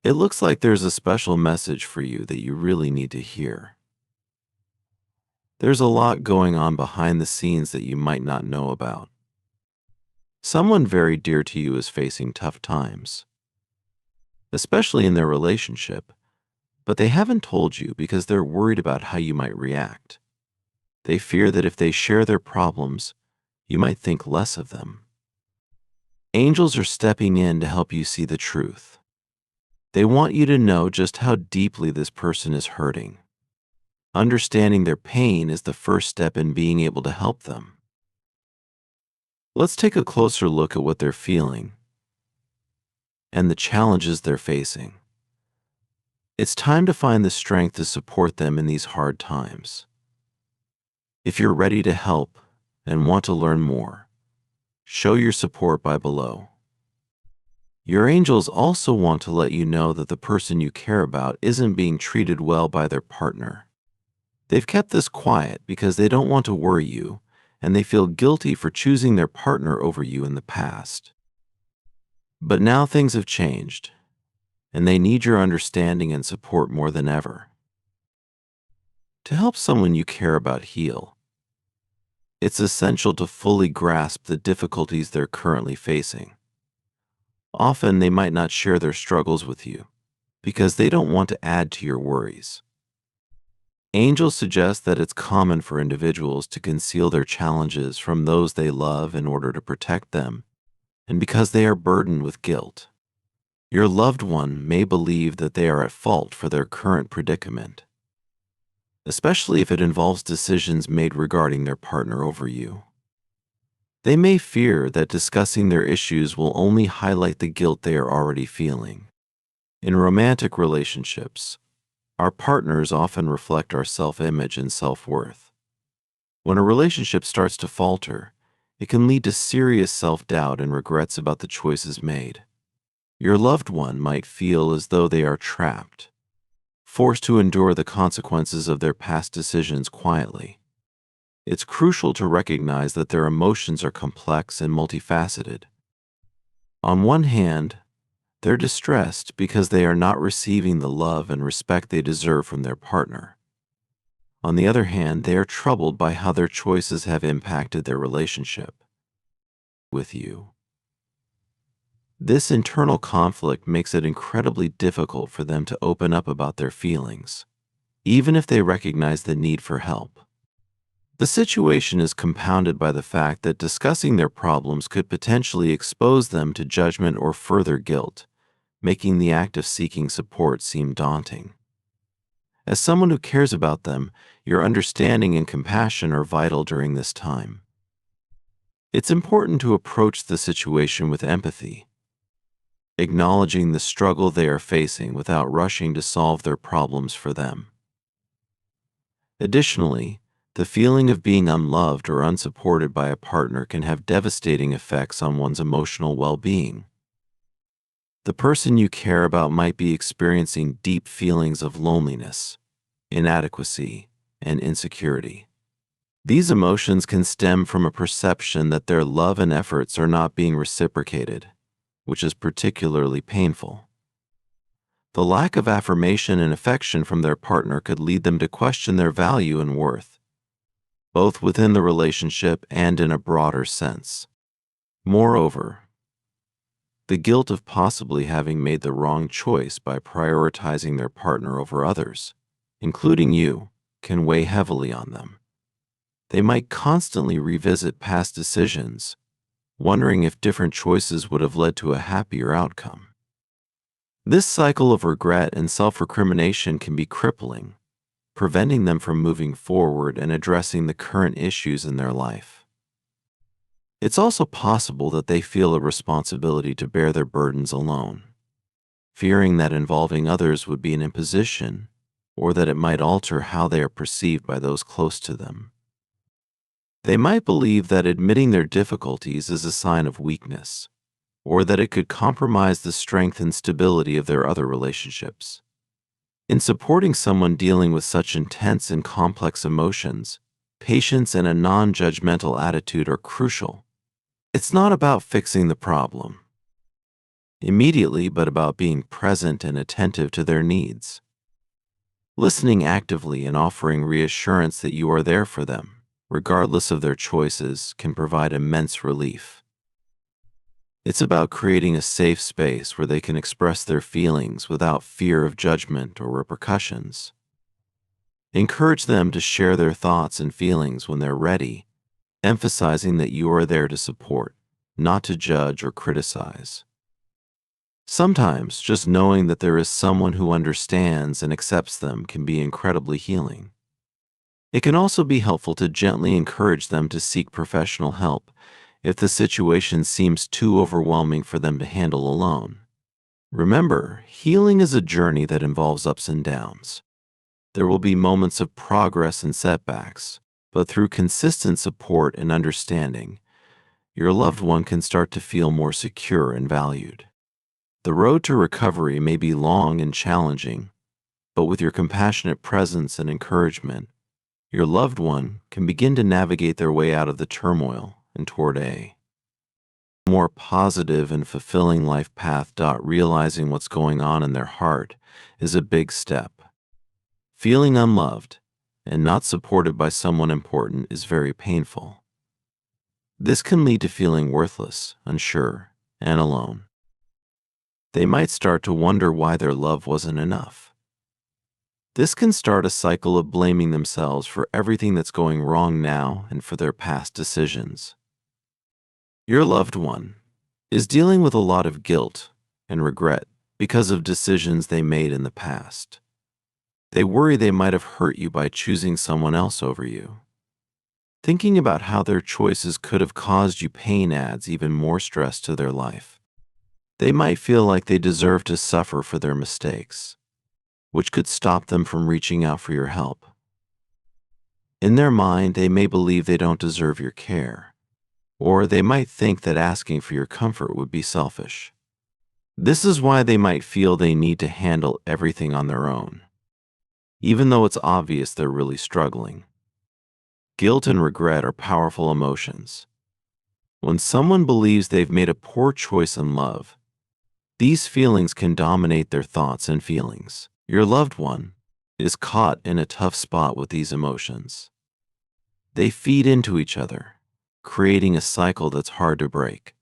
It looks like there's a special message for you that you really need to hear. There's a lot going on behind the scenes that you might not know about. Someone very dear to you is facing tough times, especially in their relationship, but they haven't told you because they're worried about how you might react. They fear that if they share their problems, you might think less of them. Angels are stepping in to help you see the truth. They want you to know just how deeply this person is hurting. Understanding their pain is the first step in being able to help them. Let's take a closer look at what they're feeling and the challenges they're facing. It's time to find the strength to support them in these hard times. If you're ready to help and want to learn more, show your support by below. Your angels also want to let you know that the person you care about isn't being treated well by their partner. They've kept this quiet because they don't want to worry you, and they feel guilty for choosing their partner over you in the past. But now things have changed, and they need your understanding and support more than ever. To help someone you care about heal, it's essential to fully grasp the difficulties they're currently facing. Often they might not share their struggles with you because they don't want to add to your worries. Angels suggest that it's common for individuals to conceal their challenges from those they love in order to protect them, and because they are burdened with guilt. Your loved one may believe that they are at fault for their current predicament, especially if it involves decisions made regarding their partner over you. They may fear that discussing their issues will only highlight the guilt they are already feeling. In romantic relationships, our partners often reflect our self-image and self-worth. When a relationship starts to falter, it can lead to serious self-doubt and regrets about the choices made. Your loved one might feel as though they are trapped, forced to endure the consequences of their past decisions quietly. It's crucial to recognize that their emotions are complex and multifaceted. On one hand, they're distressed because they are not receiving the love and respect they deserve from their partner. On the other hand, they are troubled by how their choices have impacted their relationship with you. This internal conflict makes it incredibly difficult for them to open up about their feelings, even if they recognize the need for help. The situation is compounded by the fact that discussing their problems could potentially expose them to judgment or further guilt, making the act of seeking support seem daunting. As someone who cares about them, your understanding and compassion are vital during this time. It's important to approach the situation with empathy, acknowledging the struggle they are facing without rushing to solve their problems for them. Additionally, the feeling of being unloved or unsupported by a partner can have devastating effects on one's emotional well-being. The person you care about might be experiencing deep feelings of loneliness, inadequacy, and insecurity. These emotions can stem from a perception that their love and efforts are not being reciprocated, which is particularly painful. The lack of affirmation and affection from their partner could lead them to question their value and worth, both within the relationship and in a broader sense. Moreover, the guilt of possibly having made the wrong choice by prioritizing their partner over others, including you, can weigh heavily on them. They might constantly revisit past decisions, wondering if different choices would have led to a happier outcome. This cycle of regret and self-recrimination can be crippling, preventing them from moving forward and addressing the current issues in their life. It's also possible that they feel a responsibility to bear their burdens alone, fearing that involving others would be an imposition or that it might alter how they are perceived by those close to them. They might believe that admitting their difficulties is a sign of weakness, or that it could compromise the strength and stability of their other relationships. In supporting someone dealing with such intense and complex emotions, patience and a non-judgmental attitude are crucial. It's not about fixing the problem, immediately, but about being present and attentive to their needs. Listening actively and offering reassurance that you are there for them, regardless of their choices, can provide immense relief. It's about creating a safe space where they can express their feelings without fear of judgment or repercussions. Encourage them to share their thoughts and feelings when they're ready, emphasizing that you are there to support, not to judge or criticize. Sometimes just knowing that there is someone who understands and accepts them can be incredibly healing. It can also be helpful to gently encourage them to seek professional help if the situation seems too overwhelming for them to handle alone. Remember, healing is a journey that involves ups and downs. There will be moments of progress and setbacks, but through consistent support and understanding, your loved one can start to feel more secure and valued. The road to recovery may be long and challenging, but with your compassionate presence and encouragement, your loved one can begin to navigate their way out of the turmoil and toward a more positive and fulfilling life path. Realizing what's going on in their heart is a big step. Feeling unloved and not supported by someone important is very painful. This can lead to feeling worthless, unsure, and alone. They might start to wonder why their love wasn't enough. This can start a cycle of blaming themselves for everything that's going wrong now and for their past decisions. Your loved one is dealing with a lot of guilt and regret because of decisions they made in the past. They worry they might have hurt you by choosing someone else over you. Thinking about how their choices could have caused you pain adds even more stress to their life. They might feel like they deserve to suffer for their mistakes, which could stop them from reaching out for your help. In their mind, they may believe they don't deserve your care, or they might think that asking for your comfort would be selfish. This is why they might feel they need to handle everything on their own, even though it's obvious they're really struggling. Guilt and regret are powerful emotions. When someone believes they've made a poor choice in love, these feelings can dominate their thoughts and feelings. Your loved one is caught in a tough spot with these emotions. They feed into each other, creating a cycle that's hard to break.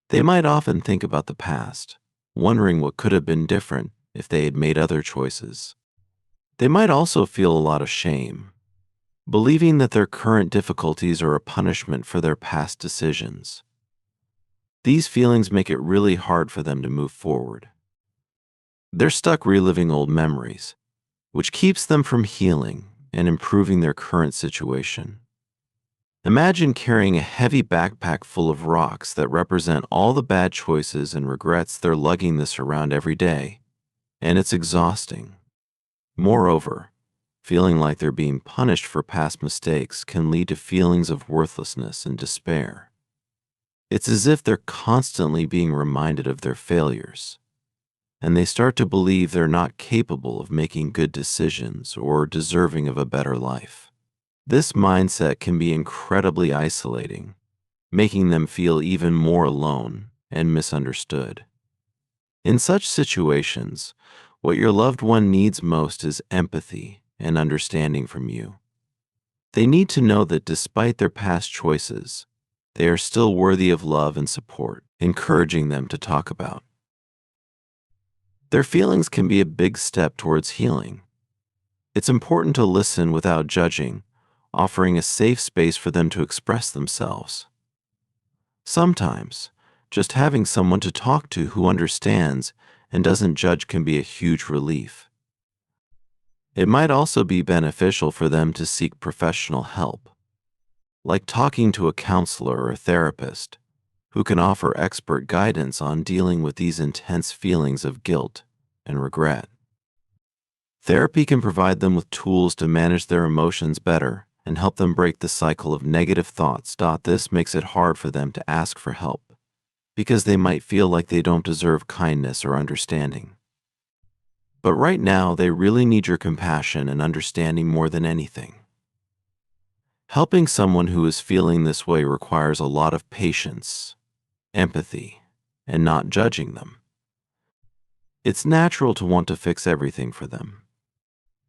They might often think about the past, wondering what could have been different if they had made other choices. They might also feel a lot of shame, believing that their current difficulties are a punishment for their past decisions. These feelings make it really hard for them to move forward. They're stuck reliving old memories, which keeps them from healing and improving their current situation. Imagine carrying a heavy backpack full of rocks that represent all the bad choices and regrets. They're lugging this around every day, and it's exhausting. Moreover, feeling like they're being punished for past mistakes can lead to feelings of worthlessness and despair. It's as if they're constantly being reminded of their failures, and they start to believe they're not capable of making good decisions or deserving of a better life. This mindset can be incredibly isolating, making them feel even more alone and misunderstood. In such situations, what your loved one needs most is empathy and understanding from you. They need to know that despite their past choices, they are still worthy of love and support, encouraging them to talk about. Their feelings can be a big step towards healing. It's important to listen without judging, offering a safe space for them to express themselves. Sometimes, just having someone to talk to who understands and doesn't judge can be a huge relief. It might also be beneficial for them to seek professional help, like talking to a counselor or a therapist who can offer expert guidance on dealing with these intense feelings of guilt and regret. Therapy can provide them with tools to manage their emotions better and help them break the cycle of negative thoughts. This makes it hard for them to ask for help because they might feel like they don't deserve kindness or understanding. But right now, they really need your compassion and understanding more than anything. Helping someone who is feeling this way requires a lot of patience, empathy, and not judging them. It's natural to want to fix everything for them,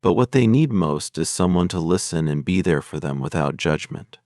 but what they need most is someone to listen and be there for them without judgment.